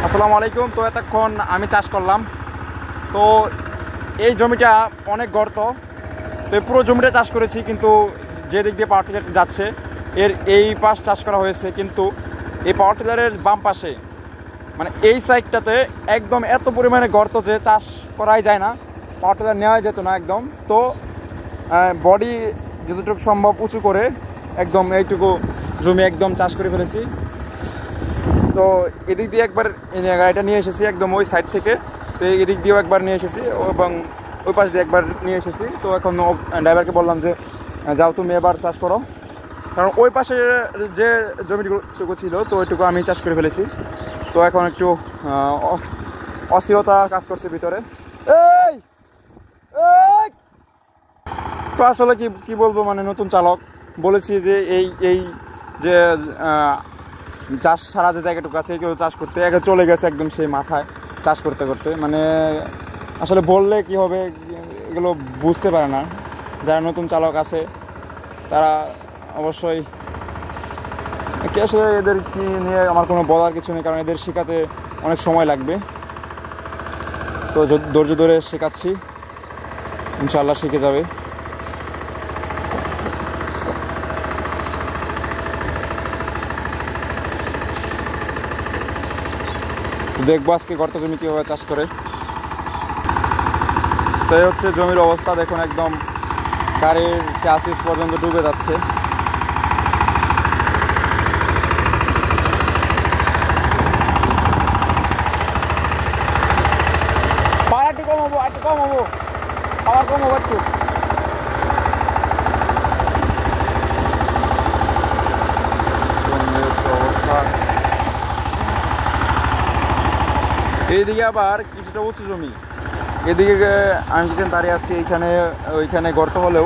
আসসালামু আলাইকুম। তো এতক্ষণ আমি চাষ করলাম। তো এই জমিটা অনেক গর্ত। তো এই পুরো জমিটা চাষ করেছি, কিন্তু যে দিক দিয়ে পাওয়ার টিলার যাচ্ছে এর এই পাশ চাষ করা হয়েছে, কিন্তু এই পাওয়ার টিলারের বাম পাশে মানে এই সাইডটাতে একদম এত পরিমাণে গর্ত যে চাষ করাই যায় না, পাওয়ার টিলার নেওয়া যেত না একদম। তো বডি যতটুকু সম্ভব উঁচু করে একদম এইটুকু জমি একদম চাষ করে ফেলেছি। তো এদিক দিয়ে একবার গাড়িটা নিয়ে এসেছি একদম ওই সাইড থেকে। তো এদিক দিয়েও একবার নিয়ে এসেছি এবং ওই পাশ দিয়ে একবার নিয়ে এসেছি। তো এখন ড্রাইভারকে বললাম যে যাও তুমি এবার চাষ করো, কারণ ওই পাশে যে জমিটুকু ছিল তো ওইটুকু আমি চাষ করে ফেলেছি। তো এখন একটু অস্থিরতা কাজ করছে ভিতরে। এই তো আসলে কি বলবো, মানে নতুন চালক বলেছি যে এই যে চাষ ছাড়া যে জায়গাটুকু আছে কেউ চাষ করতে একে চলে গেছে একদম সেই মাথায় চাষ করতে করতে। মানে আসলে বললে কি হবে এগুলো বুঝতে পারে না। যারা নতুন চালক আছে তারা অবশ্যই কি, আসলে এদের কি নিয়ে আমার কোনো বলার কিছু নেই, কারণ এদের শেখাতে অনেক সময় লাগবে। তো ধৈর্য ধরে শেখাচ্ছি, ইনশাআল্লাহ শিখে যাবে। দেখবো আজকে গর্ত জমি কীভাবে চাষ করে। তো এই হচ্ছে জমির অবস্থা, দেখুন একদম গাড়ির চাষিস পর্যন্ত ডুবে যাচ্ছে। একটু কম হবো, একটু কম হবো, আবার কম হবো একটু। অবস্থা এইদিকে আবার কিছুটা উঁচু জমি, এদিকে আমি যেখানে দাঁড়িয়ে আছি ওইখানে গর্ত হলেও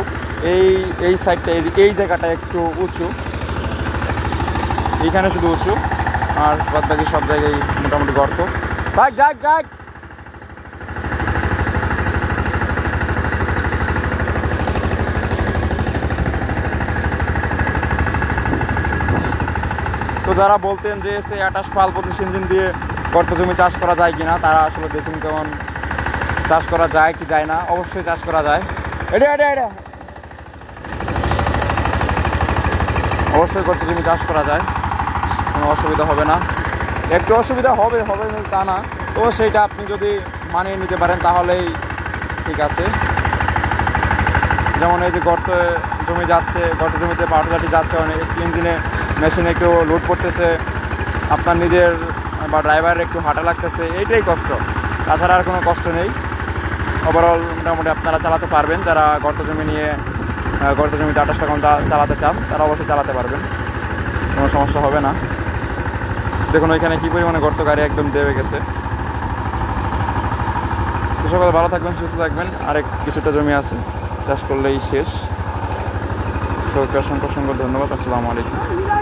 এই সাইডটা এই জায়গাটা একটু উঁচু, এইখানে শুধু উঁচু, আর বাদ বাকি সব জায়গায় মোটামুটি গর্ত। যাক তো যারা বলতেন যে সে 28 পাল 25 ইঞ্জিন দিয়ে গর্ত জমি চাষ করা যায় কিনা, তারা আসলে দেখুন কেমন চাষ করা যায় কি যায় না। অবশ্যই চাষ করা যায়, এটা অবশ্যই গর্ত জমি চাষ করা যায়, কোনো অসুবিধা হবে না। একটু অসুবিধা হবে তা না, তো সেইটা আপনি যদি মানিয়ে নিতে পারেন তাহলেই ঠিক আছে। যেমন এই যে গর্ত জমি যাচ্ছে, গর্ত জমিতে পাওয়ার টিলারটি যাচ্ছে, অনেক ইঞ্জিনে মেশিনে একটু লোড করতেছে, আপনার নিজের বা ড্রাইভারের একটু হাঁটা লাগতেছে, এইটাই কষ্ট, তাছাড়া আর কোনো কষ্ট নেই। ওভারঅল মোটামুটি আপনারা চালাতে পারবেন। যারা গর্ত জমিতে 28 ঘন্টা চালাতে চান তারা অবশ্যই চালাতে পারবেন, কোনো সমস্যা হবে না। দেখুন ওইখানে কী পরিমাণে গর্ত, গাড়ি একদম দেবে গেছে। তো সকালে ভালো থাকবেন, সুস্থ থাকবেন। আরেক কিছুটা জমি আছে, চাষ করলেই শেষ। তো অসংখ্য ধন্যবাদ। আসসালামু আলাইকুম।